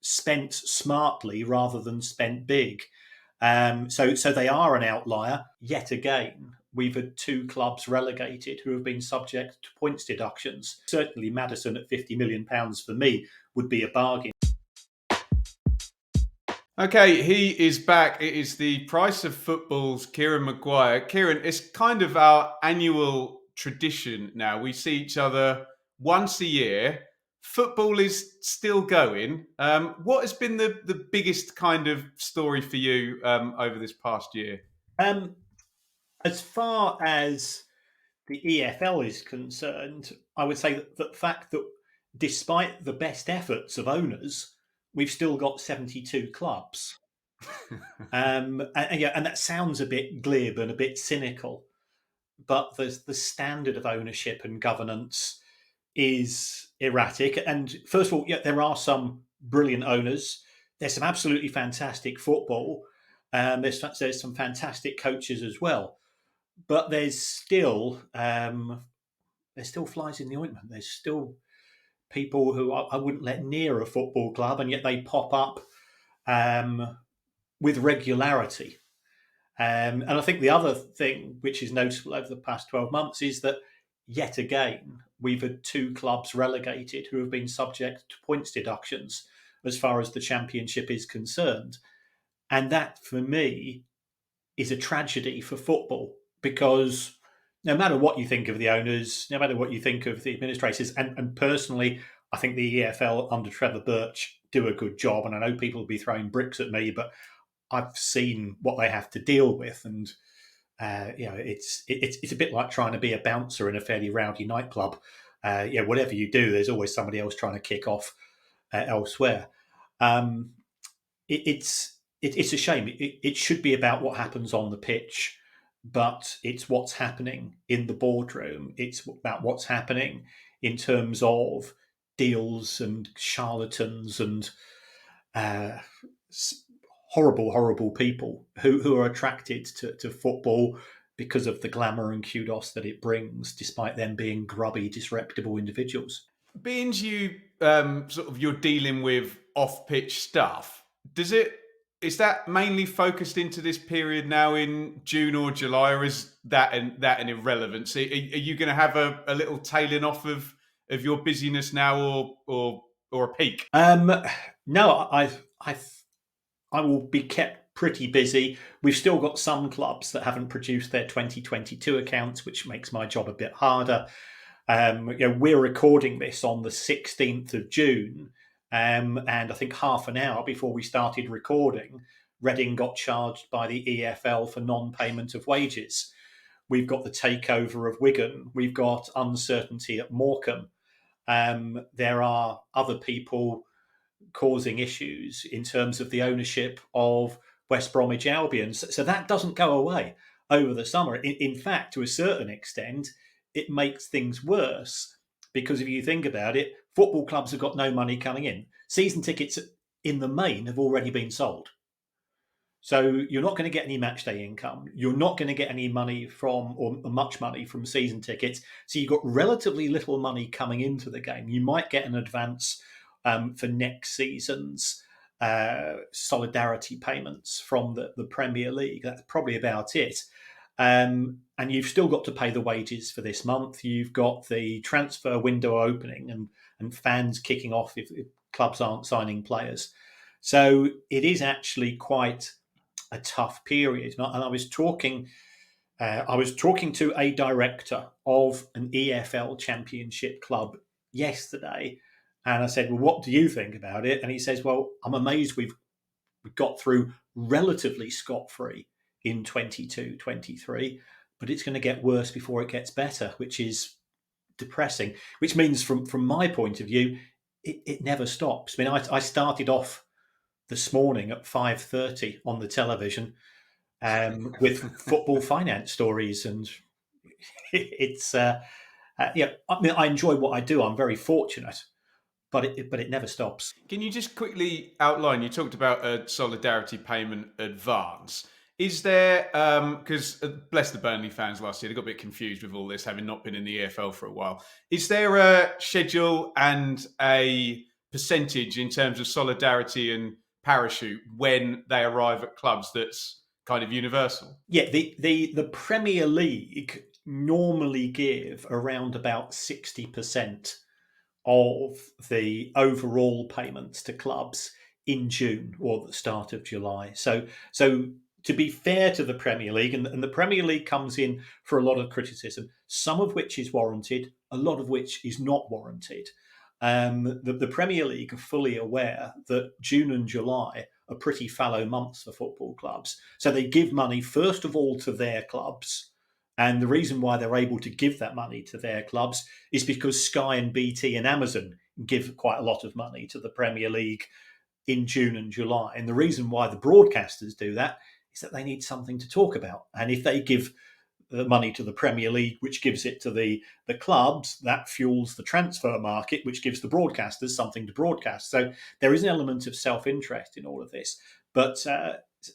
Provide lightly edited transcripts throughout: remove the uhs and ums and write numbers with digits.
spent smartly rather than spent big. So they are an outlier. Yet again, we've had two clubs relegated who have been subject to points deductions. Certainly Maddison at £50 million for me would be a bargain. Okay, he is back. It is the Price of Football's Kieran Maguire. Kieran, it's kind of our annual tradition now. We see each other once a year. Football is still going. What has been the biggest kind of story for you over this past year? As far as the EFL is concerned, I would say that the fact that despite the best efforts of owners, we've still got 72 clubs. And that sounds a bit glib and a bit cynical, but the standard of ownership and governance is erratic. And first of all, yeah, there are some brilliant owners. There's some absolutely fantastic football. There's some fantastic coaches as well, but there's still flies in the ointment. There's still people who I wouldn't let near a football club, and yet they pop up with regularity. And I think the other thing which is noticeable over the past 12 months is that yet again, we've had two clubs relegated who have been subject to points deductions as far as the Championship is concerned. And that, for me, is a tragedy for football, because no matter what you think of the owners, no matter what you think of the administrators, and personally, I think the EFL under Trevor Birch do a good job. And I know people will be throwing bricks at me, but I've seen what they have to deal with, and it's a bit like trying to be a bouncer in a fairly rowdy nightclub. Whatever you do, there's always somebody else trying to kick off elsewhere. It's a shame. It should be about what happens on the pitch, but it's what's happening in the boardroom. It's about what's happening in terms of deals and charlatans and horrible people who are attracted to football because of the glamour and kudos that it brings, despite them being grubby, disreputable individuals. Being you're dealing with off-pitch stuff, is that mainly focused into this period now in June or July, or is that an irrelevance? Are you going to have a little tailing off of your busyness now, or a peak? No, I will be kept pretty busy. We've still got some clubs that haven't produced their 2022 accounts, which makes my job a bit harder. We're recording this on the 16th of June, and I think half an hour before we started recording, Reading got charged by the EFL for non-payment of wages. We've got the takeover of Wigan. We've got uncertainty at Morecambe. There are other people causing issues in terms of the ownership of West Bromwich Albion. So that doesn't go away over the summer. In fact, to a certain extent, it makes things worse, because if you think about it, football clubs have got no money coming in. Season tickets in the main have already been sold. So you're not going to get any match day income. You're not going to get any money from, or much money from, season tickets. So you've got relatively little money coming into the game. You might get an advance for next season's solidarity payments from the Premier League. That's probably about it. And you've still got to pay the wages for this month. You've got the transfer window opening and fans kicking off if clubs aren't signing players. So it is actually quite a tough period. And I was talking to a director of an EFL Championship club yesterday, and I said, well, what do you think about it? And he says, well, I'm amazed we've got through relatively scot-free in 22-23, but it's going to get worse before it gets better, which is depressing, which means from my point of view, it never stops. I mean, I started off this morning at 5:30 on the television with football finance stories, and it's I mean, I enjoy what I do. I'm very fortunate, but it never stops. Can you just quickly outline? You talked about a solidarity payment advance. Is there, because bless the Burnley fans last year, they got a bit confused with all this, having not been in the EFL for a while. Is there a schedule and a percentage in terms of solidarity and parachute when they arrive at clubs that's kind of universal? Yeah, the Premier League normally give around about 60% of the overall payments to clubs in June or the start of July. So to be fair to the Premier League, and the Premier League comes in for a lot of criticism, some of which is warranted, a lot of which is not warranted. The Premier League are fully aware that June and July are pretty fallow months for football clubs. So they give money, first of all, to their clubs. And the reason why they're able to give that money to their clubs is because Sky and BT and Amazon give quite a lot of money to the Premier League in June and July. And the reason why the broadcasters do that is that they need something to talk about. And if they give the money to the Premier League, which gives it to the clubs, that fuels the transfer market, which gives the broadcasters something to broadcast. So there is an element of self-interest in all of this. But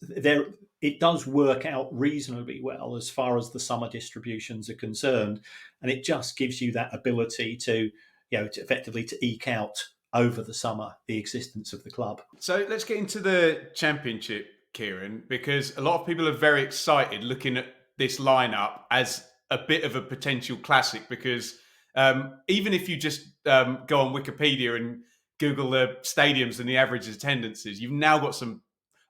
there, it does work out reasonably well as far as the summer distributions are concerned, and it just gives you that ability to, to effectively to eke out over the summer the existence of the club. So let's get into the Championship, Kieran, because a lot of people are very excited looking at this lineup as a bit of a potential classic. Because even if you just go on Wikipedia and Google the stadiums and the average attendances, you've now got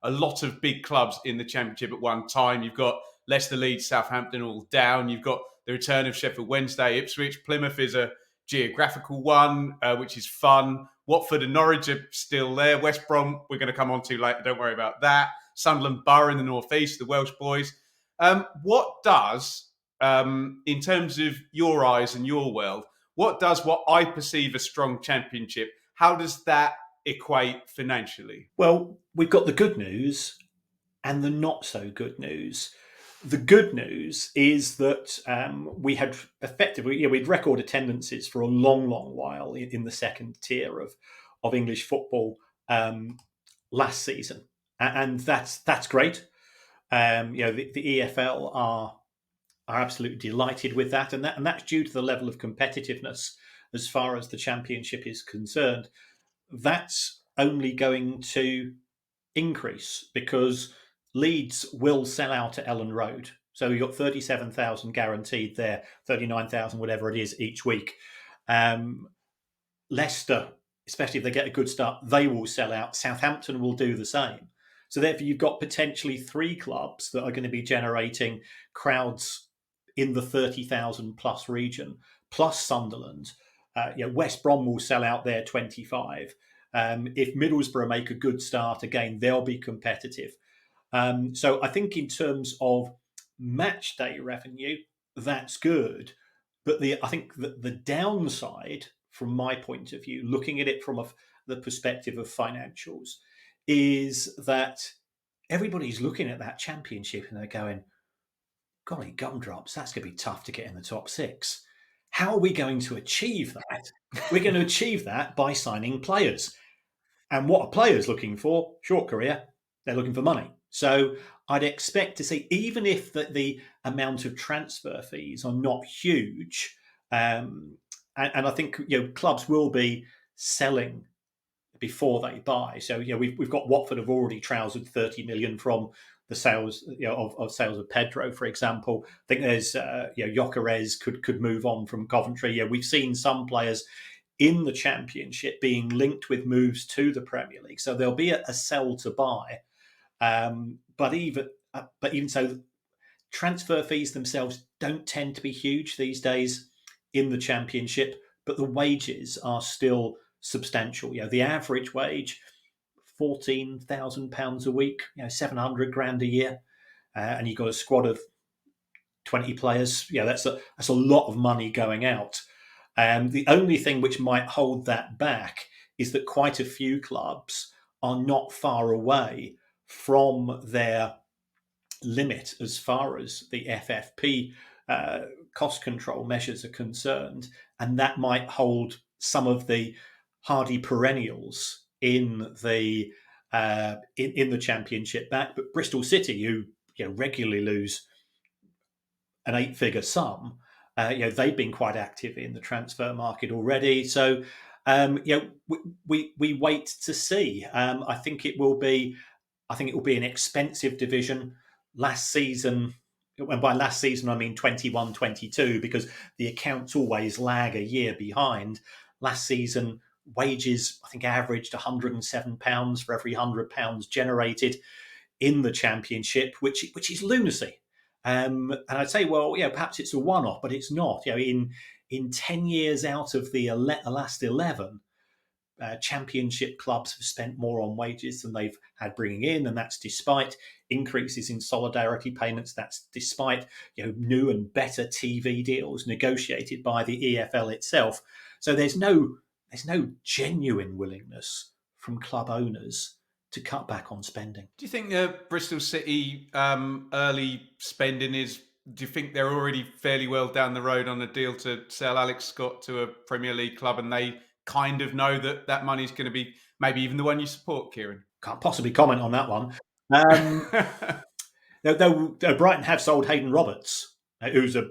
a lot of big clubs in the Championship at one time. You've got Leicester, Leeds, Southampton all down. You've got the return of Sheffield Wednesday, Ipswich. Plymouth is a geographical one, which is fun. Watford and Norwich are still there. West Brom, we're going to come on to later. Don't worry about that. Sunderland, Borough in the northeast, the Welsh boys. What does, in terms of your eyes and your world, what does what I perceive a strong Championship, how does that equate financially? Well, we've got the good news and the not so good news. The good news is that we had effectively, we'd record attendances for a long, long while in the second tier of English football last season, and that's great. The EFL are absolutely delighted with that, and that's due to the level of competitiveness as far as the Championship is concerned. That's only going to increase because Leeds will sell out at Ellen Road. So you've got 37,000 guaranteed there, 39,000, whatever it is, each week. Leicester, especially if they get a good start, they will sell out. Southampton will do the same. So therefore, you've got potentially three clubs that are going to be generating crowds in the 30,000 plus region, plus Sunderland. West Brom will sell out their 25. If Middlesbrough make a good start, again, they'll be competitive. So I think in terms of match day revenue, that's good. But I think that the downside, from my point of view, looking at it from the perspective of financials, is that everybody's looking at that Championship and they're going, golly gumdrops, that's going to be tough to get in the top six. How are we going to achieve that? We're going to achieve that by signing players. And what are players looking for? Short career. They're looking for money. So I'd expect to see, even if the amount of transfer fees are not huge, and I think clubs will be selling before they buy. So we've got Watford have already trousered 30 million from the sales of sales of Pedro, for example. I think there's Gyökeres could move on from Coventry. We've seen some players in the Championship being linked with moves to the Premier League, so there'll be a sell to buy. But even so, transfer fees themselves don't tend to be huge these days in the Championship, but the wages are still substantial. The average wage, £14,000 a week, 700 grand a year, and you've got a squad of 20 players. That's a lot of money going out. The only thing which might hold that back is that quite a few clubs are not far away from their limit as far as the FFP cost control measures are concerned, and that might hold some of the hardy perennials in the Championship back. But Bristol City, who regularly lose an 8-figure sum, they've been quite active in the transfer market already. So You know, we wait to see. I think it will be. I think it will be an expensive division. Last season, and by last season I mean 21-22, because the accounts always lag a year behind. Last season, wages I think averaged £107 for every £100 generated in the championship, which is lunacy. And I'd say, well, yeah, perhaps it's a one-off, but it's not. You know, in 10 years out of the last 11, championship clubs have spent more on wages than they've had bringing in, and that's despite increases in solidarity payments. That's despite new and better TV deals negotiated by the EFL itself. So there's no genuine willingness from club owners to cut back on spending. Do you think Bristol City early spending is? Do you think they're already fairly well down the road on a deal to sell Alex Scott to a Premier League club, and they kind of know that that money's going to be maybe even the one you support, Kieran? Can't possibly comment on that one. Though Brighton have sold Hayden Roberts, who's a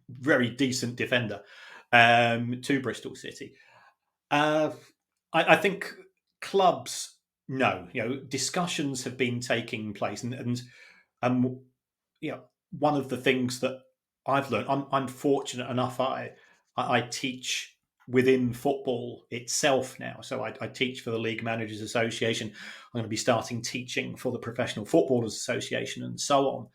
very decent defender, to Bristol City. I think clubs know. Discussions have been taking place, and one of the things that I've learned. I'm fortunate enough. I teach within football itself now. So I teach for the League Managers Association. I'm going to be starting teaching for the Professional Footballers Association, and so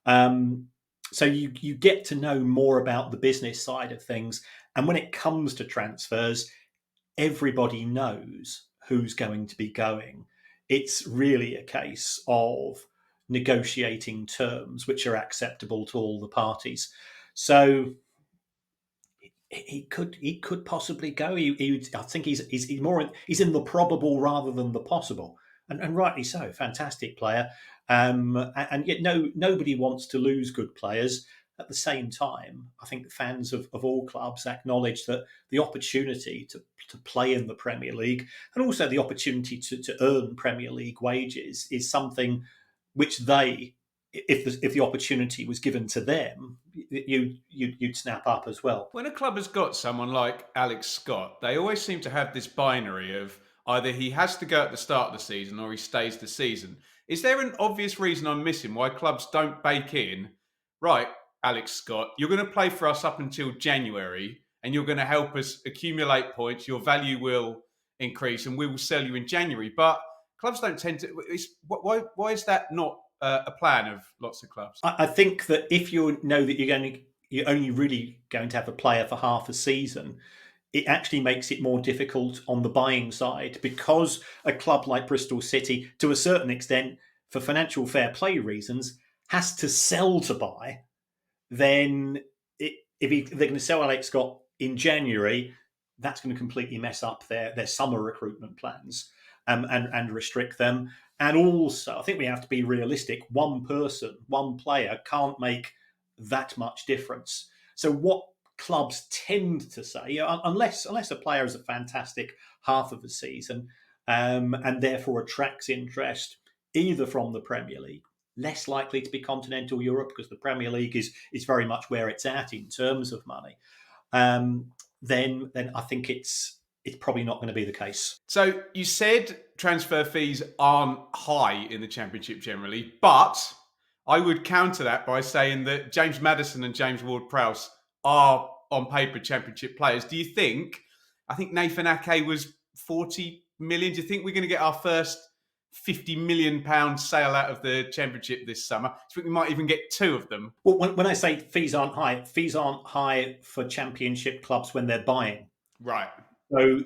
on. So you get to know more about the business side of things, and when it comes to transfers, everybody knows who's going to be going. It's really a case of negotiating terms which are acceptable to all the parties. So he could possibly go. I think he's in the probable rather than the possible, and rightly so. Fantastic player, and yet nobody wants to lose good players. At the same time, I think fans of all clubs acknowledge that the opportunity to play in the Premier League, and also the opportunity to earn Premier League wages, is something which they, if the opportunity was given to them, you'd snap up as well. When a club has got someone like Alex Scott, they always seem to have this binary of either he has to go at the start of the season or he stays the season. Is there an obvious reason I'm missing why clubs don't bake in, right, Alex Scott, you're going to play for us up until January and you're going to help us accumulate points, your value will increase and we will sell you in January. But clubs don't tend to. Why is that not a plan of lots of clubs? I think that if you know that you're only really going to have a player for half a season, it actually makes it more difficult on the buying side, because a club like Bristol City, to a certain extent, for financial fair play reasons, has to sell to buy. Then if they're going to sell Alex Scott in January, that's going to completely mess up their summer recruitment plans, and restrict them. And also, I think we have to be realistic. One person, one player can't make that much difference. So what clubs tend to say, unless a player has a fantastic half of a season, and therefore attracts interest either from the Premier League, less likely to be continental Europe, because the Premier League is very much where it's at in terms of money, then I think it's probably not going to be the case. So you said transfer fees aren't high in the Championship generally, but I would counter that by saying that James Maddison and James Ward-Prowse are on paper Championship players. Do you think? I think Nathan Ake was 40 million. Do you think we're going to get our first £50 million sale out of the Championship this summer? I think we might even get two of them. Well, when I say fees aren't high for Championship clubs when they're buying. Right.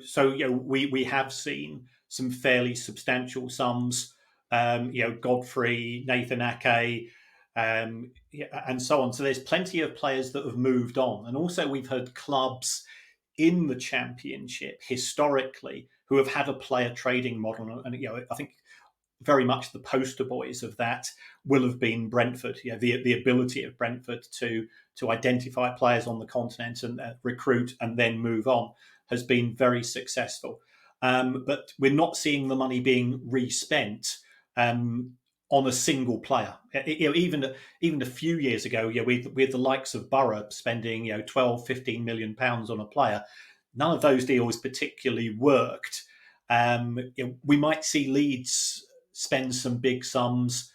So we have seen some fairly substantial sums. Godfrey, Nathan Ake, and so on. So there's plenty of players that have moved on, and also we've heard clubs in the Championship historically who have had a player trading model, and I think very much the poster boys of that will have been Brentford. The ability of Brentford to identify players on the continent and recruit and then move on has been very successful. But we're not seeing the money being respent on a single player. Even a few years ago, we had the likes of Borough spending 12, 15 million pounds on a player. none of those deals particularly worked. We might see Leeds spend some big sums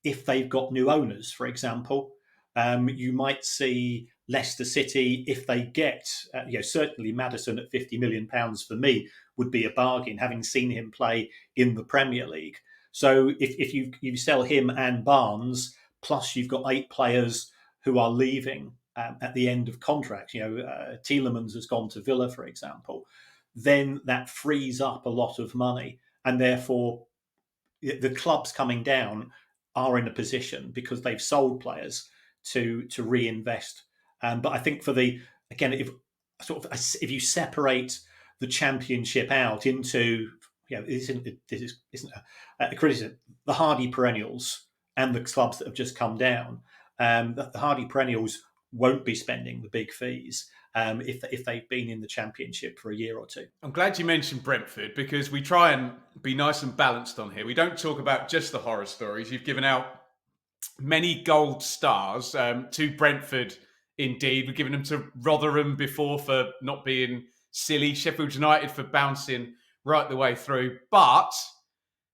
if they've got new owners, for example. You might see Leicester City if they get, certainly Maddison at £50 million for me would be a bargain, having seen him play in the Premier League. So if you sell him and Barnes, plus you've got 8 players who are leaving at the end of contracts, Tielemans has gone to Villa, for example, then that frees up a lot of money, and therefore the clubs coming down are in a position because they've sold players to reinvest. But I think if you separate the Championship out into this isn't a criticism, the hardy perennials and the clubs that have just come down, the hardy perennials won't be spending the big fees if they've been in the Championship for a year or two. I'm glad you mentioned Brentford, because we try and be nice and balanced on here. We don't talk about just the horror stories. You've given out many gold stars to Brentford, indeed. We've given them to Rotherham before for not being silly, Sheffield United for bouncing right the way through. But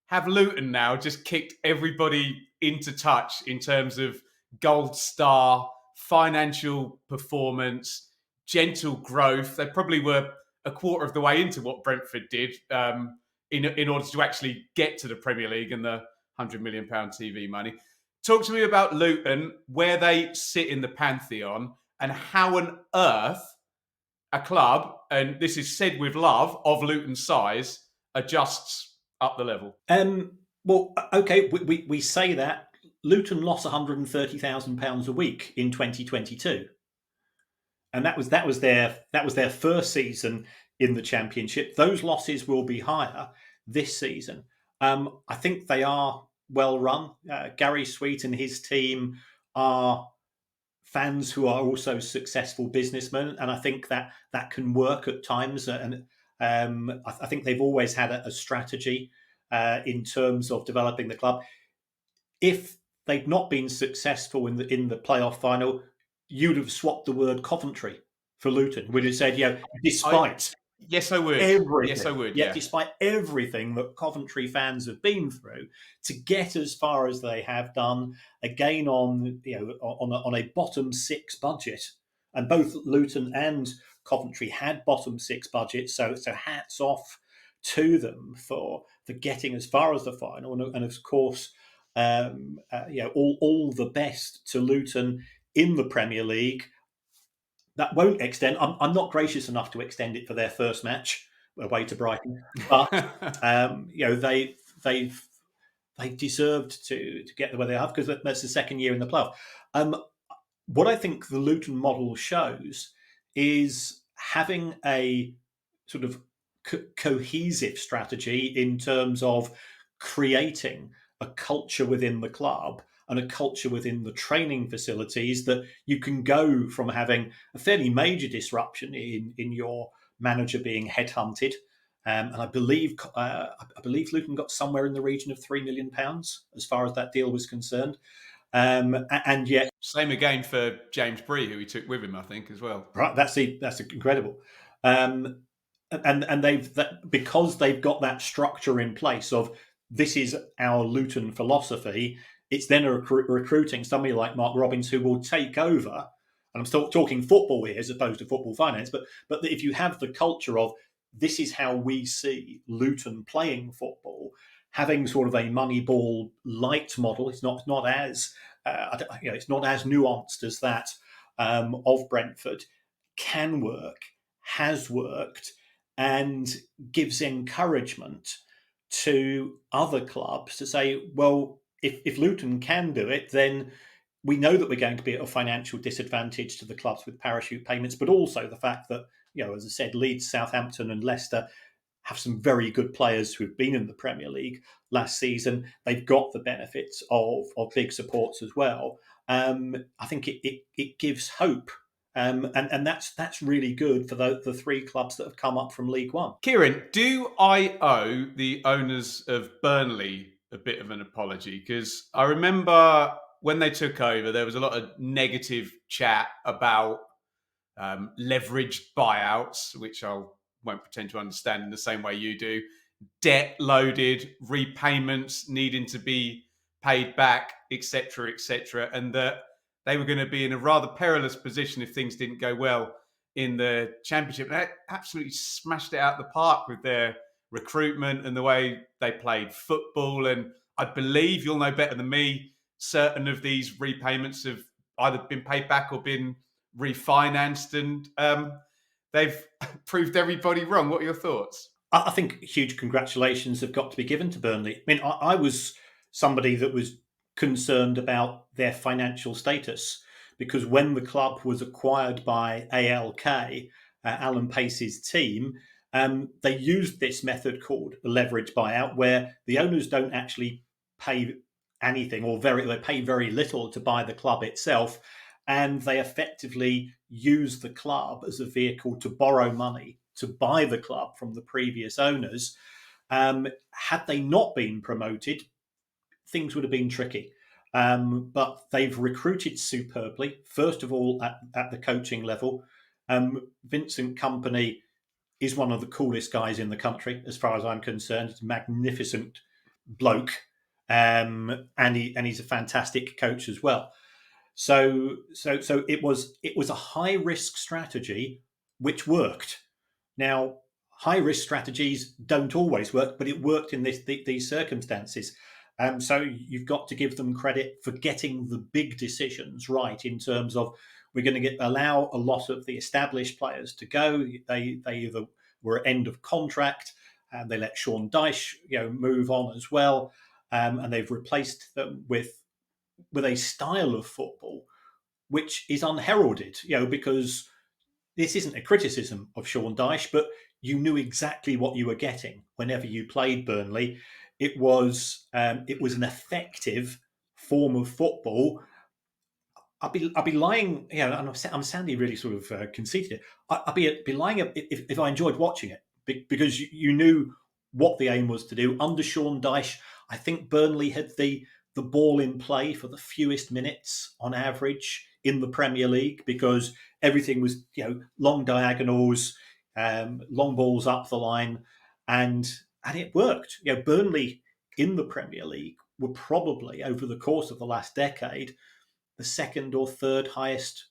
have Luton now just kicked everybody into touch in terms of gold star, financial performance, gentle growth? They probably were a quarter of the way into what Brentford did in order to actually get to the Premier League and the £100 million TV money. Talk to me about Luton, where they sit in the pantheon, and how on earth a club, and this is said with love, of Luton's size adjusts up the level. Well, okay, we say that. Luton lost £130,000 a week in 2022, and that was their first season in the Championship. Those losses will be higher this season. I think they are well run. Gary Sweet and his team are fans who are also successful businessmen, and I think that can work at times. And I think they've always had a strategy in terms of developing the club. If they'd not been successful in the playoff final, you'd have swapped the word Coventry for Luton. Would have said, despite yes, I would. everything, yes, I would. Yeah, despite everything that Coventry fans have been through, to get as far as they have done, again on a bottom 6 budget, and both Luton and Coventry had bottom 6 budgets. So hats off to them for getting as far as the final, and of course, all the best to Luton in the Premier League. That won't extend. I'm not gracious enough to extend it for their first match away to Brighton, but they've deserved to get the way they have, because that's the second year in the playoff. What I think the Luton model shows is having a sort of cohesive strategy in terms of creating a culture within the club and a culture within the training facilities, that you can go from having a fairly major disruption in your manager being headhunted. And I believe Luton got somewhere in the region of £3 million as far as that deal was concerned. And yet, same again for James Bree, who he took with him, I think, as well. Right, that's incredible. And because they've got that structure in place of, this is our Luton philosophy, it's then recruiting somebody like Mark Robbins, who will take over. And I'm still talking football here as opposed to football finance, but if you have the culture of, this is how we see Luton playing football, having sort of a Moneyball light model, it's not as it's not as nuanced as that of Brentford, can work, has worked, and gives encouragement to other clubs to say, well, if Luton can do it, then we know that we're going to be at a financial disadvantage to the clubs with parachute payments, but also the fact that, as I said, Leeds, Southampton and Leicester have some very good players who've been in the Premier League last season. They've got the benefits of big supports as well. I think it gives hope. And that's really good for the 3 clubs that have come up from League One. Kieran, do I owe the owners of Burnley a bit of an apology? Because I remember when they took over, there was a lot of negative chat about leveraged buyouts, which I won't pretend to understand in the same way you do, debt loaded, repayments needing to be paid back, etc., etc., and that they were going to be in a rather perilous position if things didn't go well in the championship. They absolutely smashed it out the park with their recruitment and the way they played football. And I believe you'll know better than me, certain of these repayments have either been paid back or been refinanced, and they've proved everybody wrong. What are your thoughts? I think huge congratulations have got to be given to Burnley. I mean, I was somebody that was concerned about their financial status because when the club was acquired by ALK, Alan Pace's team, they used this method called a leverage buyout, where the owners don't actually pay anything or they pay very little to buy the club itself, and they effectively use the club as a vehicle to borrow money to buy the club from the previous owners. Had they not been promoted, things would have been tricky. But they've recruited superbly, first of all, at the coaching level. Vincent Company is one of the coolest guys in the country, as far as I'm concerned. He's a magnificent bloke, and he's a fantastic coach as well. So it was a high risk strategy which worked. Now, high risk strategies don't always work, but it worked in these circumstances. So you've got to give them credit for getting the big decisions right in terms of we're going to allow a lot of the established players to go. They either were end of contract, and they let Sean Dyche move on as well, and they've replaced them with a style of football which is unheralded. Because this isn't a criticism of Sean Dyche, but you knew exactly what you were getting whenever you played Burnley. It was an effective form of football. I'd be lying, and I'm sounding really sort of conceited. I'd be lying if I enjoyed watching it because you knew what the aim was to do. Under Sean Dyche, I think Burnley had the ball in play for the fewest minutes on average in the Premier League because everything was long diagonals, long balls up the line, and it worked. Burnley in the Premier League were probably over the course of the last decade the second or third highest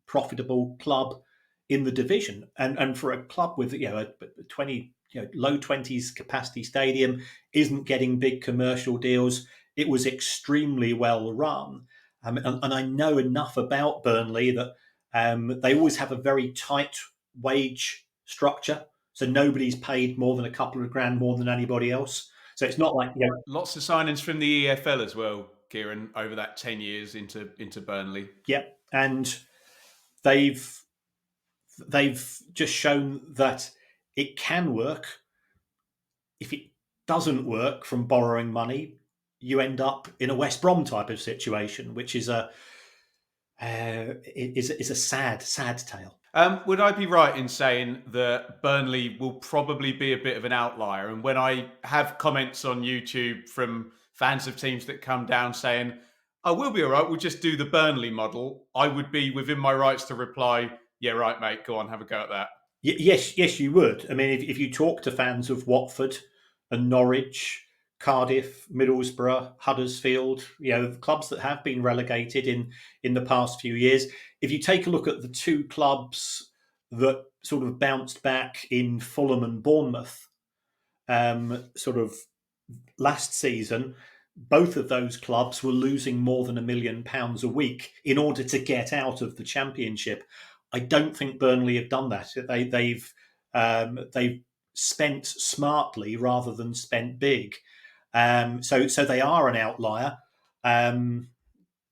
profitable club in the division, and for a club with a 20 low 20s capacity stadium, isn't getting big commercial deals. It was extremely well run, and I know enough about Burnley that they always have a very tight wage structure, so nobody's paid more than a couple of grand more than anybody else. So it's not like Lots of signings from the EFL as well, Kieran, over that 10 years into Burnley. yeah, and they've just shown that it can work. If it doesn't work from borrowing money, you end up in a West Brom type of situation, which is a sad tale. Would I be right in saying that Burnley will probably be a bit of an outlier? And when I have comments on YouTube from fans of teams that come down saying, "Oh, we'll be all right, we'll just do the Burnley model," I would be within my rights to reply, "Yeah, right, mate, go on, have a go at that." Yes, you would. I mean, if you talk to fans of Watford and Norwich, Cardiff, Middlesbrough, Huddersfield, the clubs that have been relegated in the past few years, if you take a look at the two clubs that sort of bounced back in Fulham and Bournemouth, sort of last season, both of those clubs were losing more than £1 million a week in order to get out of the Championship. I don't think Burnley have done that. They've spent smartly rather than spent big. So they are an outlier.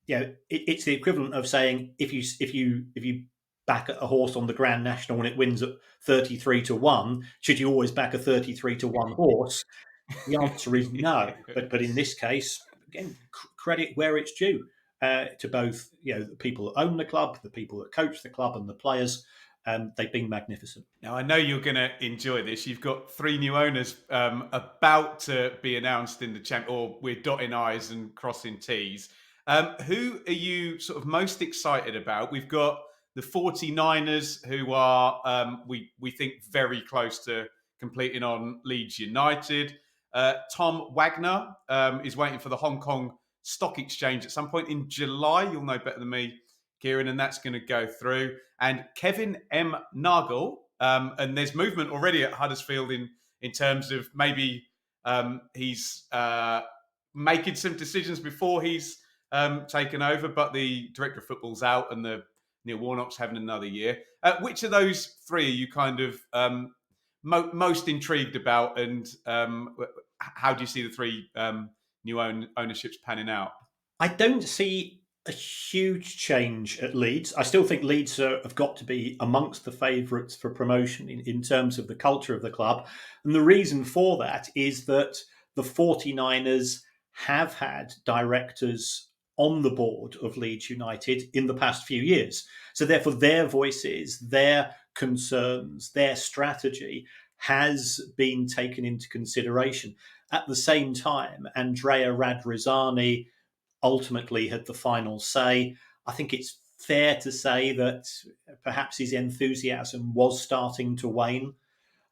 It's the equivalent of saying if you back a horse on the Grand National and it wins at 33-1, should you always back a 33-1 horse? The answer is no. But in this case, again, credit where it's due to both the people that own the club, the people that coach the club, and the players. They've been magnificent. Now, I know you're going to enjoy this. You've got 3 new owners about to be announced in the champ, or we're dotting I's and crossing T's. Who are you sort of most excited about? We've got the 49ers, who are, we think, very close to completing on Leeds United. Tom Wagner is waiting for the Hong Kong Stock Exchange at some point in July. You'll know better than me, Kieran, and that's going to go through. And Kevin M. Nagel, and there's movement already at Huddersfield in terms of maybe he's making some decisions before he's taken over, but the director of football's out and the Neil Warnock's having another year. Which of those three are you kind of most intrigued about, and how do you see the three new ownerships panning out? I don't see a huge change at Leeds. I still think Leeds have got to be amongst the favourites for promotion in terms of the culture of the club. And the reason for that is that the 49ers have had directors on the board of Leeds United in the past few years. So therefore their voices, their concerns, their strategy has been taken into consideration. At the same time, Andrea Radrizzani ultimately had the final say. I think it's fair to say that perhaps his enthusiasm was starting to wane.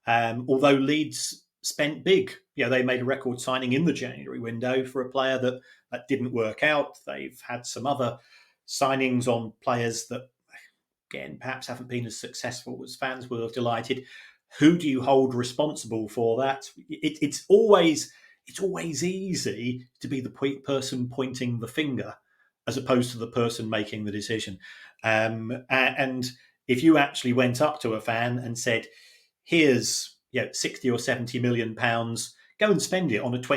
Although Leeds spent big. They made a record signing in the January window for a player that didn't work out. They've had some other signings on players that, again, perhaps haven't been as successful as fans would have delighted. Who do you hold responsible for that? It's always easy to be the person pointing the finger as opposed to the person making the decision. And if you actually went up to a fan and said, here's 60 or 70 million pounds, go and spend it on some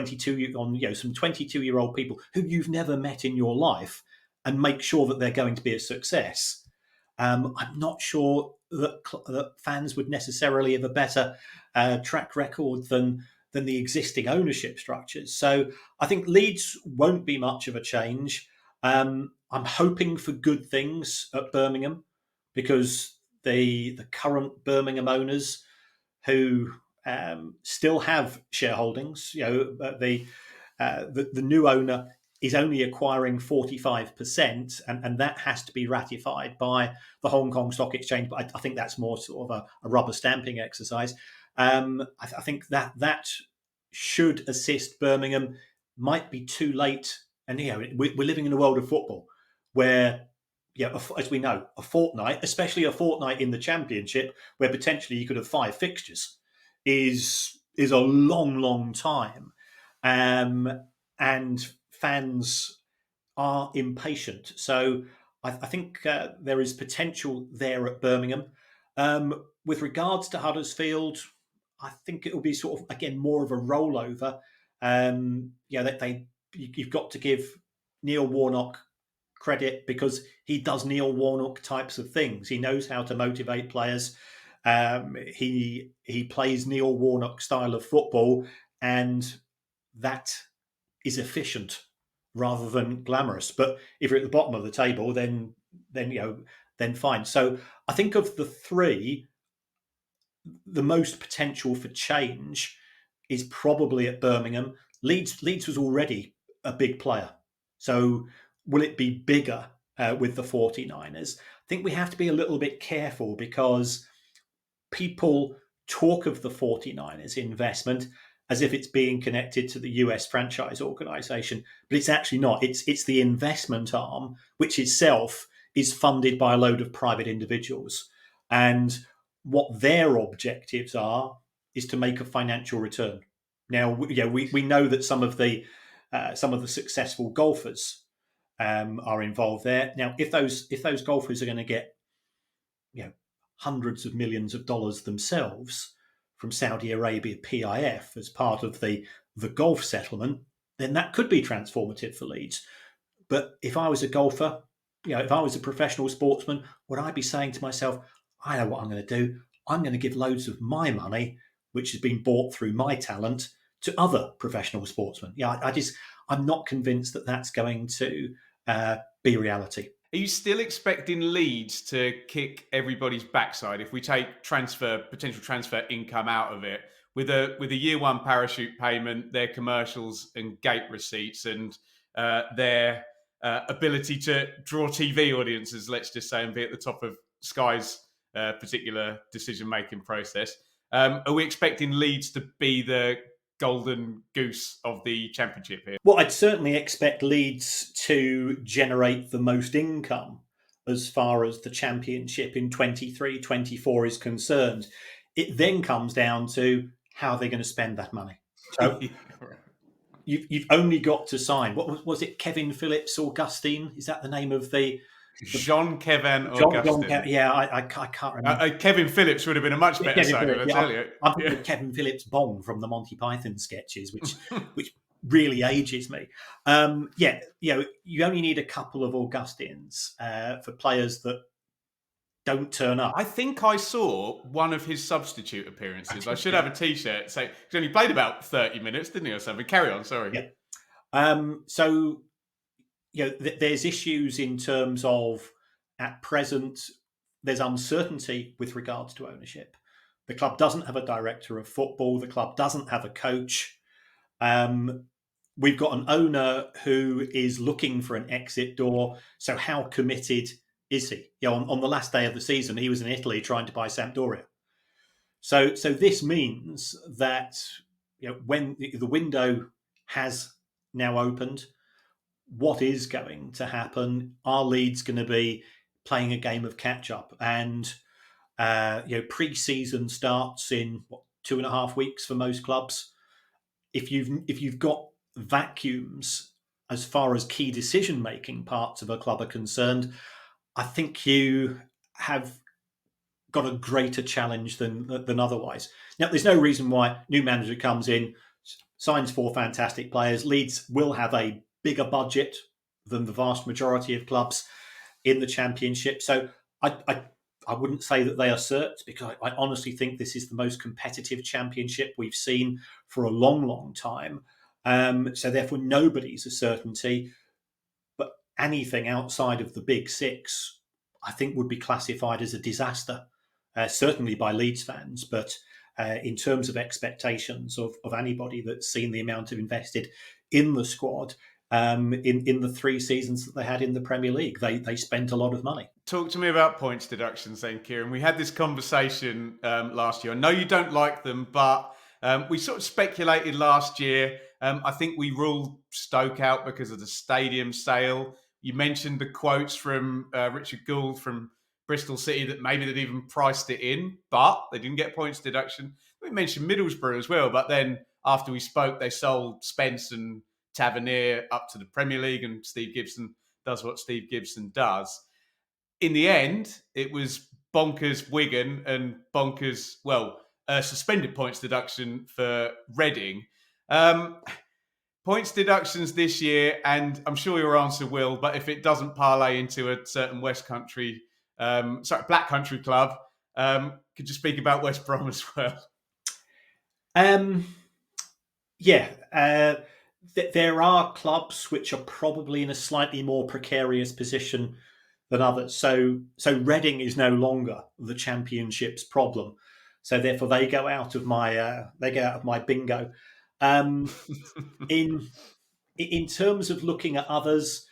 22-year-old people who you've never met in your life and make sure that they're going to be a success. I'm not sure that fans would necessarily have a better track record than the existing ownership structures. So I think Leeds won't be much of a change. I'm hoping for good things at Birmingham, because the current Birmingham owners, who still have shareholdings, the new owner is only acquiring 45%, and that has to be ratified by the Hong Kong Stock Exchange. But I think that's more sort of a rubber stamping exercise. I think that should assist Birmingham. Might be too late, and we're living in a world of football where, as we know, a fortnight, especially a fortnight in the Championship, where potentially you could have 5 fixtures, is a long time, and fans are impatient. So I think there is potential there at Birmingham. With regards to Huddersfield, I think it will be sort of, again, more of a rollover. You've got to give Neil Warnock credit, because he does Neil Warnock types of things. He knows how to motivate players. He plays Neil Warnock style of football, and that is efficient rather than glamorous. But if you're at the bottom of the table, then fine. So I think of the three, the most potential for change is probably at Birmingham. Leeds was already a big player. So will it be bigger with the 49ers? I think we have to be a little bit careful, because people talk of the 49ers investment as if it's being connected to the US franchise organization, but it's actually not. It's the investment arm, which itself is funded by a load of private individuals. And what their objectives are is to make a financial return. Now, we know that some of the successful golfers are involved there. Now, if those golfers are going to get hundreds of millions of dollars themselves from Saudi Arabia PIF as part of the golf settlement, then that could be transformative for Leeds. But if I was a golfer, if I was a professional sportsman, would I be saying to myself, I know what I'm going to do. I'm going to give loads of my money, which has been bought through my talent, to other professional sportsmen. I'm not convinced that that's going to be reality. Are you still expecting Leeds to kick everybody's backside if we take potential transfer income out of it, with a year one parachute payment, their commercials and gate receipts, and their ability to draw TV audiences, let's just say, and be at the top of Sky's particular decision-making process. Are we expecting Leeds to be the golden goose of the Championship here? Well, I'd certainly expect Leeds to generate the most income as far as the Championship in 23-24 is concerned. It then comes down to how they're going to spend that money. So you've only got to sign. What was it? Kevin Phillips Augustine? Is that the name of the Jean-Kevin Augustin. Yeah, I can't remember. Kevin Phillips would have been a much better signing, I tell you. I'm thinking of Kevin Phillips Bong from the Monty Python sketches, which really ages me. You only need a couple of Augustins for players that don't turn up. I think I saw one of his substitute appearances. I should have a T-shirt saying he only played about 30 minutes, didn't he, or something? Carry on, sorry. Yeah. There's issues in terms of, at present, there's uncertainty with regards to ownership. The club doesn't have a director of football. The club doesn't have a coach. We've got an owner who is looking for an exit door. So how committed is he? On the last day of the season, he was in Italy trying to buy Sampdoria. So this means that when the window has now opened, what is going to happen? Are Leeds going to be playing a game of catch up? And pre-season starts in 2.5 weeks for most clubs. If you've got vacuums as far as key decision-making parts of a club are concerned, I think you have got a greater challenge than otherwise. Now, there's no reason why new manager comes in, signs 4 fantastic players. Leeds will have a bigger budget than the vast majority of clubs in the Championship. So I wouldn't say that they are certs, because I honestly think this is the most competitive Championship we've seen for a long, long time. So therefore, nobody's a certainty. But anything outside of the big 6, I think, would be classified as a disaster, certainly by Leeds fans. But in terms of expectations of anybody that's seen the amount of invested in the squad, in the 3 seasons that they had in the Premier League, they spent a lot of money. Talk to me about points deductions then, Kieran. We had this conversation last year. I know you don't like them, but we sort of speculated last year. I think we ruled Stoke out because of the stadium sale. You mentioned the quotes from Richard Gould from Bristol City that maybe they'd even priced it in, but they didn't get points deduction. We mentioned Middlesbrough as well, but then after we spoke, they sold Spence and Tavernier up to the Premier League, and Steve Gibson does what Steve Gibson does. In the end, it was bonkers Wigan and bonkers, suspended points deduction for Reading. Points deductions this year, and I'm sure your answer will, but if it doesn't parlay into a certain Black Country club, could you speak about West Brom as well? There are clubs which are probably in a slightly more precarious position than others. So Reading is no longer the Championship's problem. So therefore, they go out of my bingo. In terms of looking at others,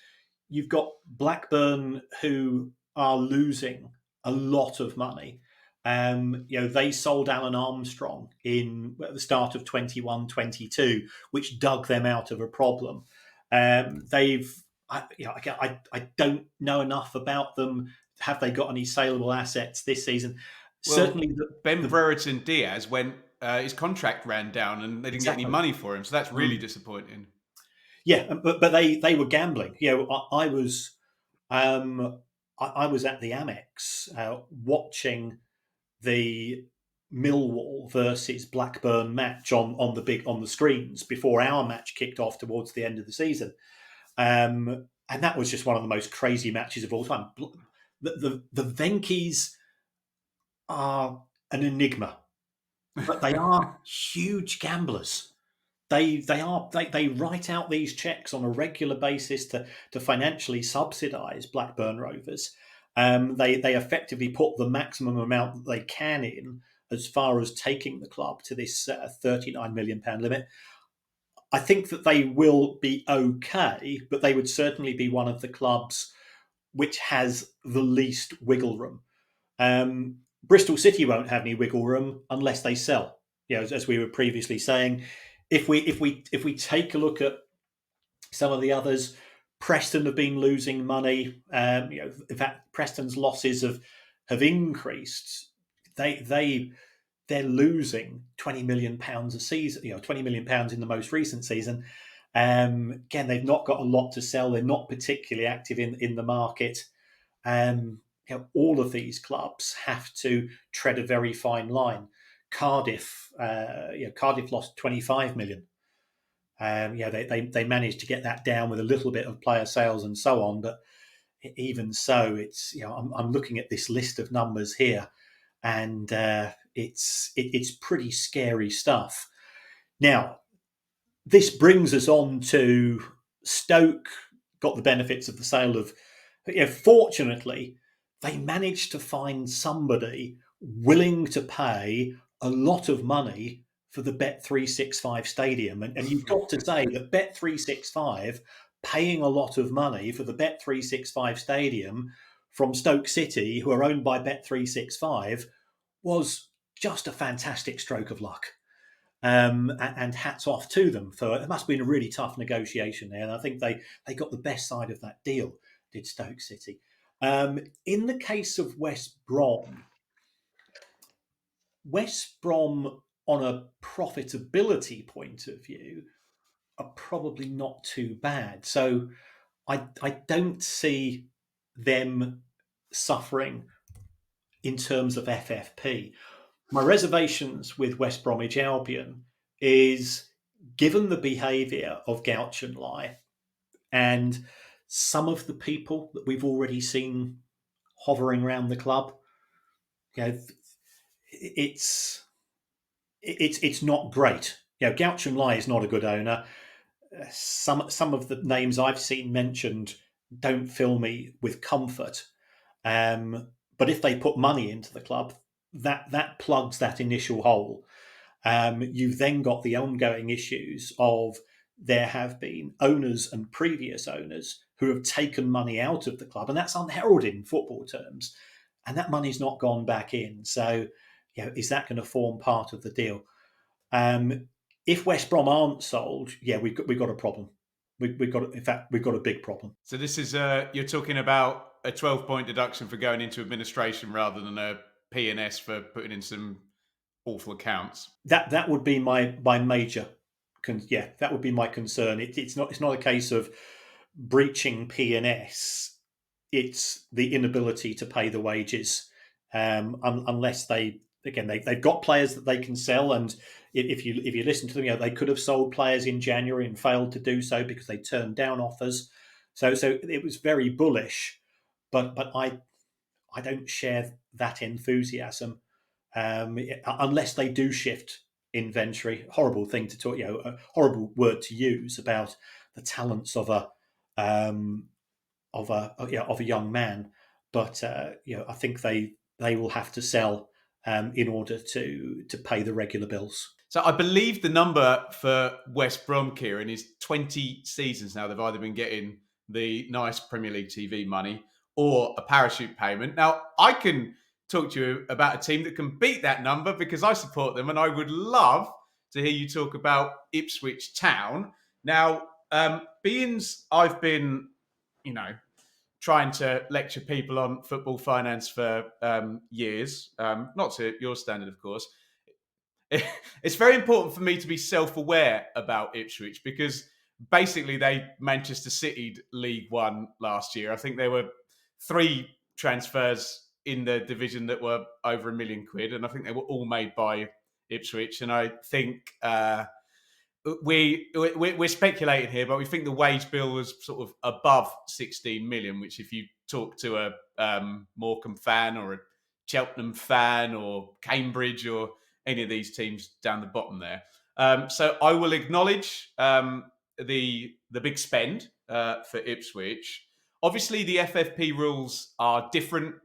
you've got Blackburn, who are losing a lot of money. They sold Alan Armstrong at the start of 21-22, which dug them out of a problem. I don't know enough about them. Have they got any saleable assets this season? Well, certainly, Ben Brereton Diaz went. His contract ran down, and they didn't get any money for him. So that's really disappointing. Yeah, but they were gambling. I was at the Amex watching the Millwall versus Blackburn match on the screens before our match kicked off towards the end of the season, and that was just one of the most crazy matches of all time. The Venkies are an enigma, but they are huge gamblers. They write out these checks on a regular basis to financially subsidise Blackburn Rovers. They effectively put the maximum amount that they can in as far as taking the club to this £39 million limit. I think that they will be okay, but they would certainly be one of the clubs which has the least wiggle room. Bristol City won't have any wiggle room unless they sell. As we were previously saying, if we take a look at some of the others, Preston have been losing money. In fact, Preston's losses have increased. They're losing £20 million a season. £20 million in the most recent season. Again, they've not got a lot to sell. They're not particularly active in the market. All of these clubs have to tread a very fine line. Cardiff lost 25 million. They managed to get that down with a little bit of player sales and so on, but even so, it's I'm looking at this list of numbers here, and it's pretty scary stuff. Now, this brings us on to Stoke. Got the benefits of the sale of. Fortunately, they managed to find somebody willing to pay a lot of money for the Bet365 stadium. And you've got to say that Bet365 paying a lot of money for the Bet365 stadium from Stoke City, who are owned by Bet365, was just a fantastic stroke of luck. And hats off to them for it. Must have been a really tough negotiation there. And I think they got the best side of that deal, did Stoke City. In the case of West Brom on a profitability point of view are probably not too bad. So I don't see them suffering in terms of FFP. My reservations with West Bromwich Albion is, given the behaviour of Gouch and Lai and some of the people that we've already seen hovering around the club, it's not great. Gouch and Lai is not a good owner. Some of the names I've seen mentioned don't fill me with comfort. But if they put money into the club, that plugs that initial hole. You've then got the ongoing issues of there have been owners and previous owners who have taken money out of the club, and that's unheralded in football terms, and that money's not gone back in. So, is that going to form part of the deal? If West Brom aren't sold, we've got a problem. We've got a big problem. So this is you're talking about a 12-point deduction for going into administration rather than a P&S for putting in some awful accounts. That would be my major, that would be my concern. It's not a case of breaching P&S. It's the inability to pay the wages, unless they've got players that they can sell, and if you listen to them, they could have sold players in January and failed to do so because they turned down offers. So it was very bullish, but I don't share that enthusiasm. Unless they do shift inventory. Horrible thing to talk, a horrible word to use about the talents of a young man. But I think they will have to sell in order to pay the regular bills. So I believe the number for West Brom, Kieran, is 20 seasons now. They've either been getting the nice Premier League TV money or a parachute payment. Now, I can talk to you about a team that can beat that number because I support them, and I would love to hear you talk about Ipswich Town. Now, beings I've been, trying to lecture people on football finance for years, not to your standard, of course. It's very important for me to be self-aware about Ipswich because basically they Manchester City'd League One last year. I think there were 3 transfers in the division that were over £1 million, and I think they were all made by Ipswich. And I think we're speculating here, but we think the wage bill was sort of above 16 million, which if you talk to a Morecambe fan or a Cheltenham fan or Cambridge or any of these teams down the bottom there. So I will acknowledge the big spend for Ipswich. Obviously, the FFP rules are different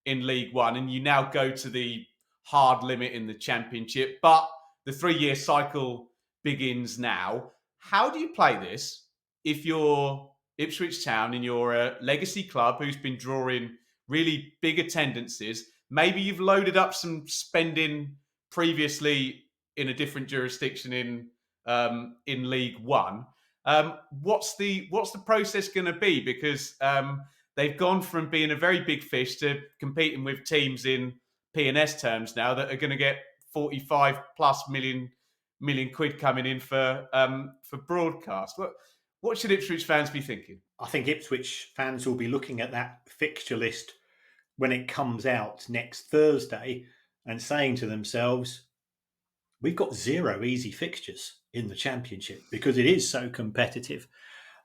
in League One, and you now go to the hard limit in the Championship, but the 3-year cycle begins now. How do you play this if you're Ipswich Town and you're a legacy club who's been drawing really big attendances? Maybe you've loaded up some spending previously in a different jurisdiction in League One. What's the process going to be? Because they've gone from being a very big fish to competing with teams in P&S terms now that are going to get 45 plus million quid coming in for broadcast. What should Ipswich fans be thinking? I think Ipswich fans will be looking at that fixture list when it comes out next Thursday and saying to themselves, we've got 0 easy fixtures in the Championship because it is so competitive.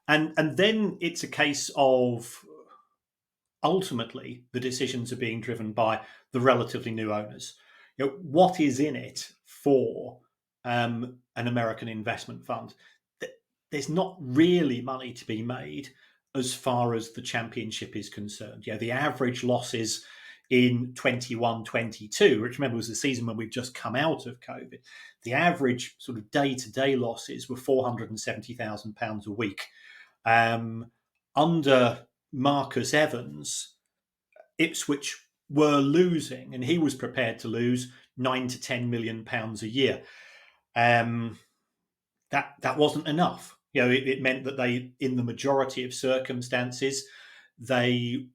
And then it's a case of ultimately the decisions are being driven by the relatively new owners. What is in it for an American investment fund? There's not really money to be made as far as the Championship is concerned. The average losses in 21-22, which remember was the season when we've just come out of COVID, the average sort of day-to-day losses were £470,000 a week. Under Marcus Evans, Ipswich were losing, and he was prepared to lose £9 to £10 million a year. That wasn't enough. It meant that they, in the majority of circumstances, they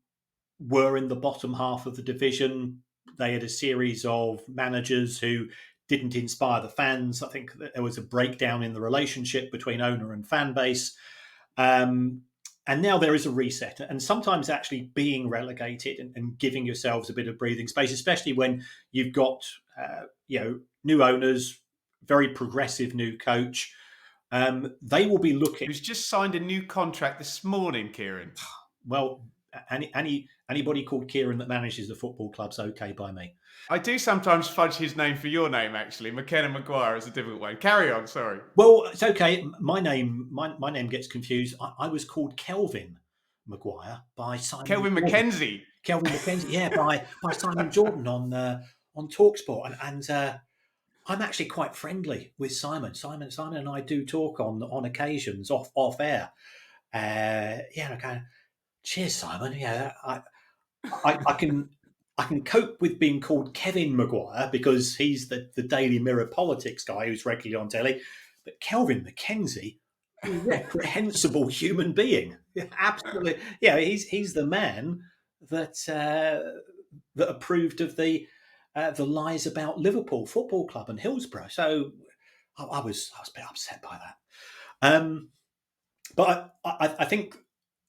were in the bottom half of the division. They had a series of managers who didn't inspire the fans. I think that there was a breakdown in the relationship between owner and fan base. And now there is a reset, and sometimes actually being relegated and giving yourselves a bit of breathing space, especially when you've got new owners, very progressive new coach. They will be looking. Who's just signed a new contract this morning, Kieran? Well, anybody called Kieran that manages the football club's okay by me. I do sometimes fudge his name for your name, actually. Kieran Maguire is a difficult one. Carry on, sorry. Well, it's okay. My name gets confused. I was called Kelvin Maguire by Simon. Kelvin Mackenzie. Kelvin Mackenzie, yeah, by Simon Jordan on TalkSport, and I'm actually quite friendly with Simon. Simon and I do talk on occasions off air. Okay. Cheers, Simon. Yeah, I can cope with being called Kevin Maguire because he's the Daily Mirror politics guy who's regularly on telly. But Kelvin Mackenzie, reprehensible human being, absolutely. Yeah, he's the man that approved of the lies about Liverpool Football Club and Hillsborough. So I was a bit upset by that. But I think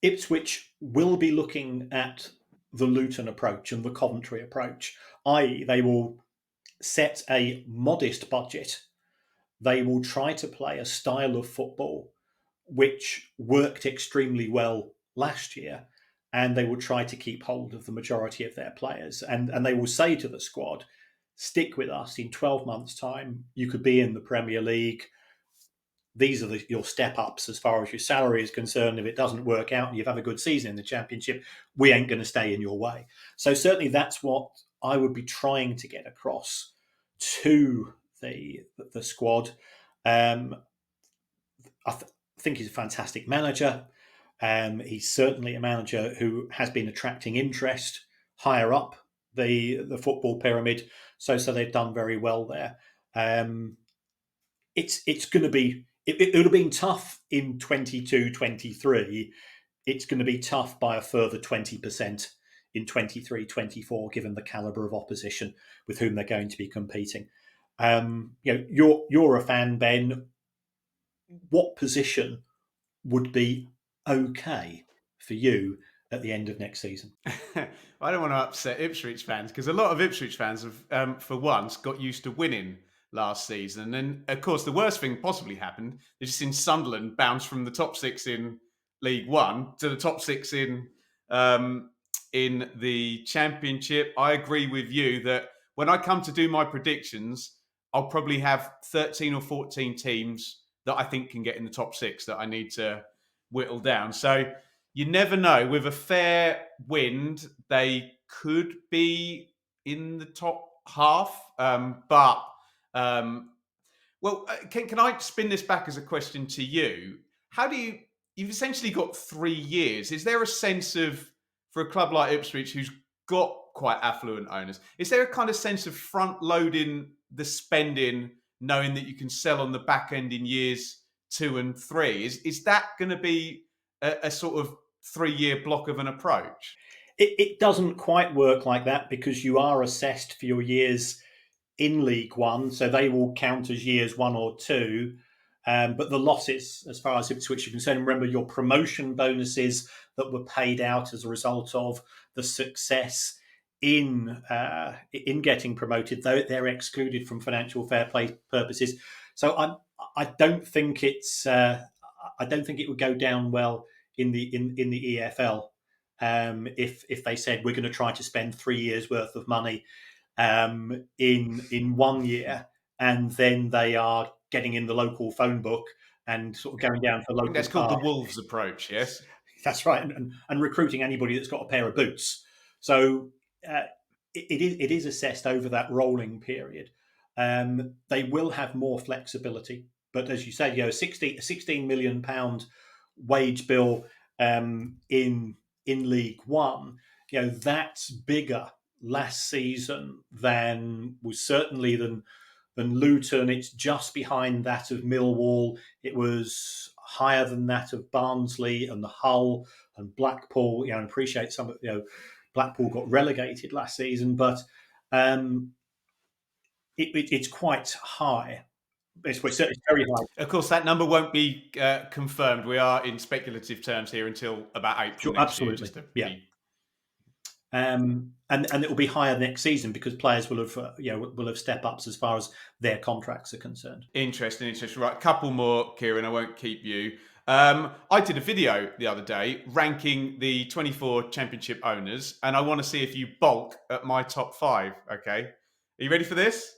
Ipswich will be looking at the Luton approach and the Coventry approach, i.e. they will set a modest budget. They will try to play a style of football which worked extremely well last year, and they will try to keep hold of the majority of their players. And they will say to the squad, stick with us. In 12 months' time, you could be in the Premier League. These are your step-ups as far as your salary is concerned. If it doesn't work out and you've had a good season in the Championship, we ain't going to stay in your way. So certainly that's what I would be trying to get across to the squad. I think he's a fantastic manager. He's certainly a manager who has been attracting interest higher up the football pyramid. So they've done very well there. It's going to be. It would have been tough in 22-23. It's going to be tough by a further 20% in 23-24, given the calibre of opposition with whom they're going to be competing. You're a fan, Ben. What position would be okay for you at the end of next season? I don't want to upset Ipswich fans because a lot of Ipswich fans have, for once, got used to winning last season. And then, of course, the worst thing possibly happened is just in Sunderland bounced from the top 6 in League One to the top 6 in the Championship. I agree with you that when I come to do my predictions, I'll probably have 13 or 14 teams that I think can get in the top 6 that I need to whittle down. So you never know. With a fair wind, they could be in the top half. Can I spin this back as a question to you? How do you've essentially got 3 years. Is there a sense of, for a club like Ipswich who's got quite affluent owners. Is there a kind of sense of front loading the spending, knowing that you can sell on the back end in years 2 and 3? Is that going to be a sort of 3-year block of an approach? It doesn't quite work like that because you are assessed for your years in League One, so they will count as years 1 or 2. But the losses, as far as Ipswich are concerned, remember your promotion bonuses that were paid out as a result of the success in getting promoted, though they're excluded from financial fair play purposes. So I don't think I don't think it would go down well in the EFL if they said we're going to try to spend 3 years worth of money in 1 year, and then they are getting in the local phone book and sort of going down to I think local that's called the park. Wolves approach, yes? That's right, and recruiting anybody that's got a pair of boots. So it is assessed over that rolling period. They will have more flexibility, but as you said, 16 million pound wage bill in League One. That's bigger last season than Luton. It's just behind that of Millwall. It was higher than that of Barnsley and the Hull and Blackpool. And appreciate some of Blackpool got relegated last season, but it's quite high. It's very high. Of course, that number won't be confirmed. We are in speculative terms here until about April Sure, next absolutely. year. Just to Yeah. be... And it will be higher next season because players will have step ups as far as their contracts are concerned. Interesting. Right, a couple more, Kieran. I won't keep you. I did a video the other day ranking the 24 Championship owners, and I want to see if you balk at my top 5. Okay, are you ready for this?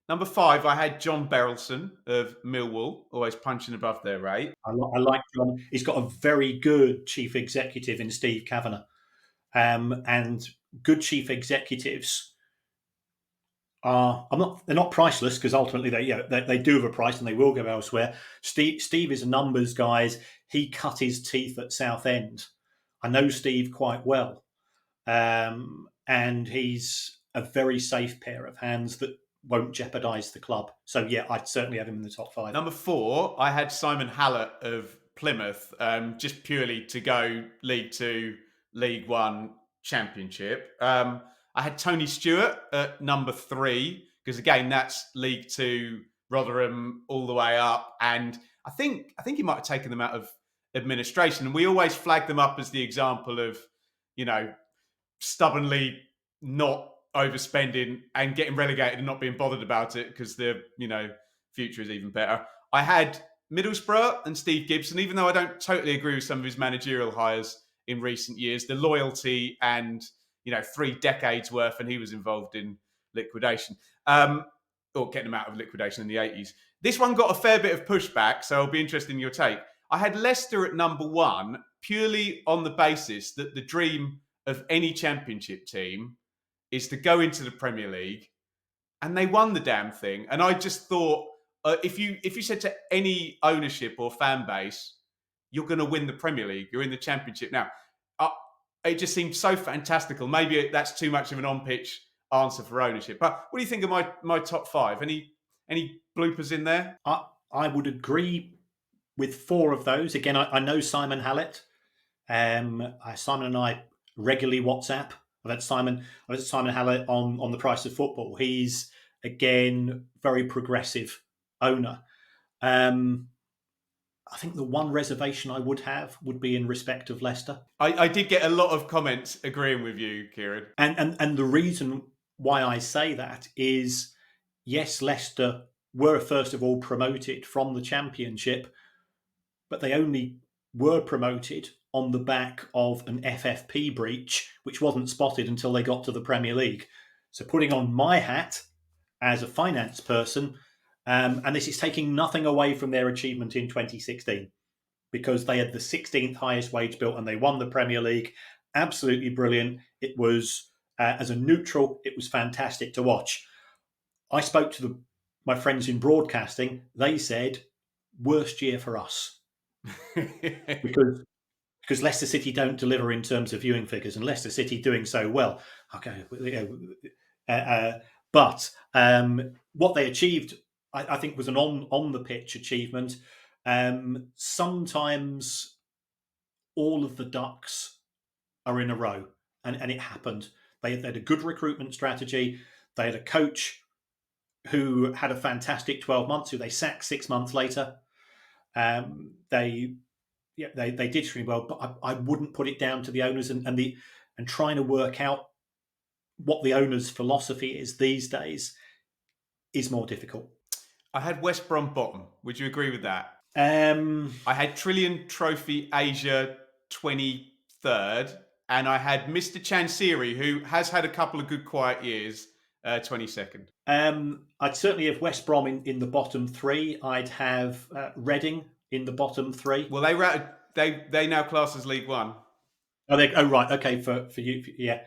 Number 5, I had John Berylson of Millwall, always punching above their weight. I like John. He's got a very good chief executive in Steve Kavanagh. And good chief executives they're not priceless because ultimately they do have a price and they will go elsewhere. Steve is a numbers guy. He cut his teeth at Southend. I know Steve quite well, and he's a very safe pair of hands that won't jeopardise the club. So yeah, I'd certainly have him in the top 5. Number 4, I had Simon Hallett of Plymouth, just purely to go League 2, League 1, Championship. I had Tony Stewart at number 3 because again that's League 2, Rotherham all the way up, and I think he might have taken them out of administration. And we always flag them up as the example of stubbornly not overspending and getting relegated and not being bothered about it because the future is even better. I had Middlesbrough and Steve Gibson, even though I don't totally agree with some of his managerial hires in recent years, the loyalty and 3 decades worth, and he was involved in liquidation, or getting them out of liquidation in the 80s. This one got a fair bit of pushback, so I'll be interested in your take. I had Leicester at number 1 purely on the basis that the dream of any Championship team is to go into the Premier League, and they won the damn thing. And I just thought, if you said to any ownership or fan base, you're going to win the Premier League, you're in the Championship now, it just seemed so fantastical. Maybe that's too much of an on-pitch answer for ownership. But what do you think of my top 5? Any bloopers in there? I would agree with 4 of those. Again, I know Simon Hallett. Simon and I regularly WhatsApp. I've had Simon Hallett on the Price of Football. He's again very progressive owner. I think the one reservation I would have would be in respect of Leicester. I did get a lot of comments agreeing with you, Kieran. And the reason why I say that is, yes, Leicester were first of all promoted from the Championship, but they only were promoted on the back of an FFP breach, which wasn't spotted until they got to the Premier League. So putting on my hat as a finance person, and this is taking nothing away from their achievement in 2016, because they had the 16th highest wage bill and they won the Premier League. Absolutely brilliant. It was, as a neutral, it was fantastic to watch. I spoke to my friends in broadcasting. They said, worst year for us. because because Leicester City don't deliver in terms of viewing figures, and Leicester City doing so well. Okay, but what they achieved, I think, was an on the pitch achievement. Sometimes all of the ducks are in a row, and it happened. They had a good recruitment strategy. They had a coach who had a fantastic 12 months, who they sacked 6 months later. They did extremely well, but I wouldn't put it down to the owners and trying to work out what the owner's philosophy is these days is more difficult. I had West Brom bottom. Would you agree with that? I had Trillion Trophy Asia 23rd, and I had Mr. Chansiri, who has had a couple of good quiet years, 22nd. I'd certainly have West Brom in the bottom three. I'd have Reading in the bottom three. Well, they now class as League One. Oh right, okay, for you, yeah.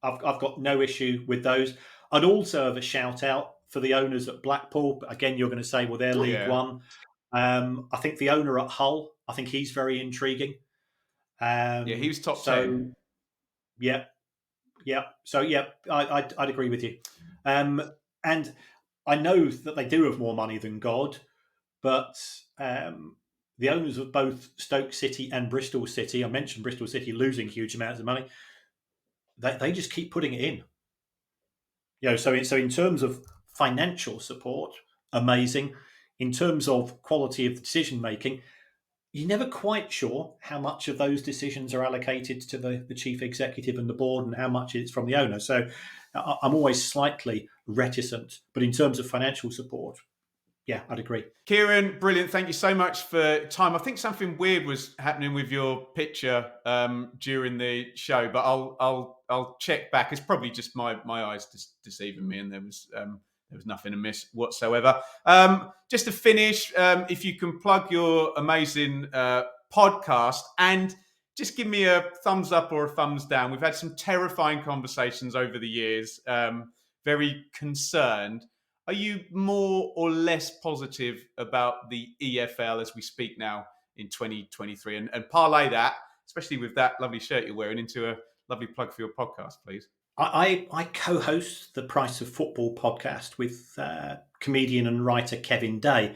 I've got no issue with those. I'd also have a shout out for the owners at Blackpool. But again, you're going to say, well, they're League One. I think the owner at Hull, I think he's very intriguing. He was top 10. Yeah. So I'd agree with you. And I know that they do have more money than God, but the owners of both Stoke City and Bristol City, I mentioned Bristol City losing huge amounts of money, they just keep putting it in. So in terms of financial support, amazing. In terms of quality of decision making, you're never quite sure how much of those decisions are allocated to the chief executive and the board and how much it's from the owner. So I'm always slightly reticent. But in terms of financial support, yeah, I'd agree. Kieran, brilliant. Thank you so much for time. I think something weird was happening with your picture during the show, but I'll check back. It's probably just my eyes deceiving me, and there was nothing amiss whatsoever. Just to finish, if you can plug your amazing podcast and just give me a thumbs up or a thumbs down. We've had some terrifying conversations over the years, very concerned. Are you more or less positive about the EFL as we speak now in 2023? And parlay that, especially with that lovely shirt you're wearing, into a lovely plug for your podcast, please. I co-host the Price of Football podcast with comedian and writer Kevin Day.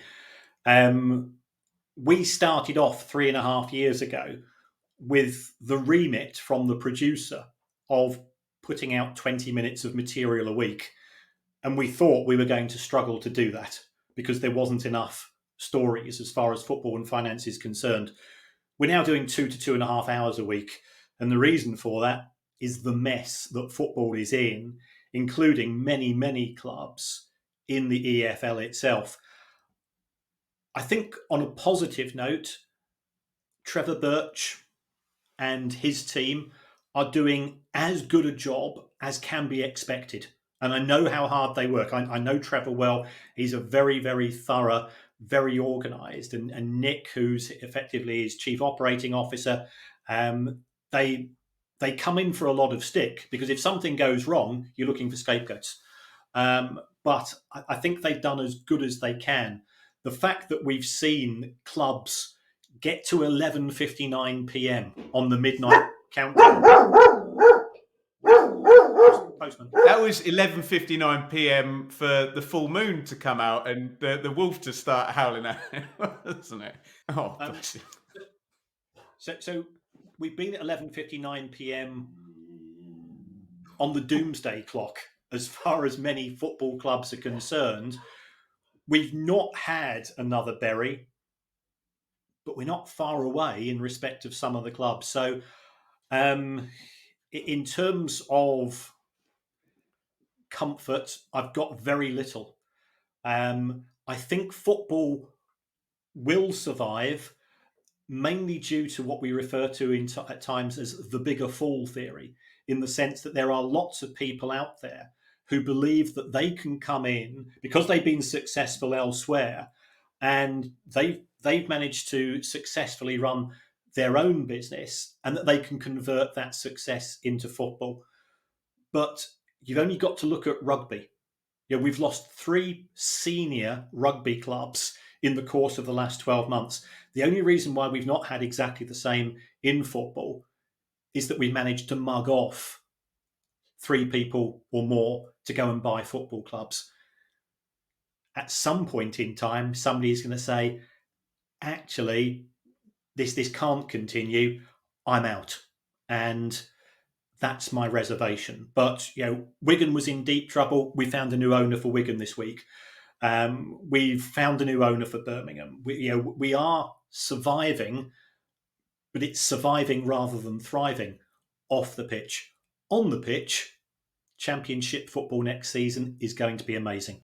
We started off 3.5 years ago with the remit from the producer of putting out 20 minutes of material a week. And we thought we were going to struggle to do that because there wasn't enough stories as far as football and finance is concerned. We're now doing 2 to 2.5 hours a week. And the reason for that is the mess that football is in, including many, many clubs in the EFL itself. I think on a positive note, Trevor Birch and his team are doing as good a job as can be expected. And I know how hard they work. I know Trevor well. He's a very, very thorough, very organised. And Nick, who's effectively his chief operating officer, they come in for a lot of stick because if something goes wrong, you're looking for scapegoats. But I think they've done as good as they can. The fact that we've seen clubs get to 11:59 p.m. on the midnight countdown. Postman. That was 11:59 p.m. for the full moon to come out and the wolf to start howling at it, wasn't it? Oh, bless you. So we've been at 11:59 p.m. on the doomsday clock as far as many football clubs are concerned. We've not had another Bury, but we're not far away in respect of some of the clubs. So in terms of comfort, I've got very little. I think football will survive mainly due to what we refer to at times as the bigger fool theory, in the sense that there are lots of people out there who believe that they can come in because they've been successful elsewhere and they've managed to successfully run their own business and that they can convert that success into football. But you've only got to look at rugby. We've lost 3 senior rugby clubs in the course of the last 12 months. The only reason why we've not had exactly the same in football is that we managed to mug off 3 people or more to go and buy football clubs. At some point in time, somebody's going to say, actually, this can't continue. I'm out. And that's my reservation. But, Wigan was in deep trouble. We found a new owner for Wigan this week. We've found a new owner for Birmingham. We are surviving, but it's surviving rather than thriving off the pitch. On the pitch, Championship football next season is going to be amazing.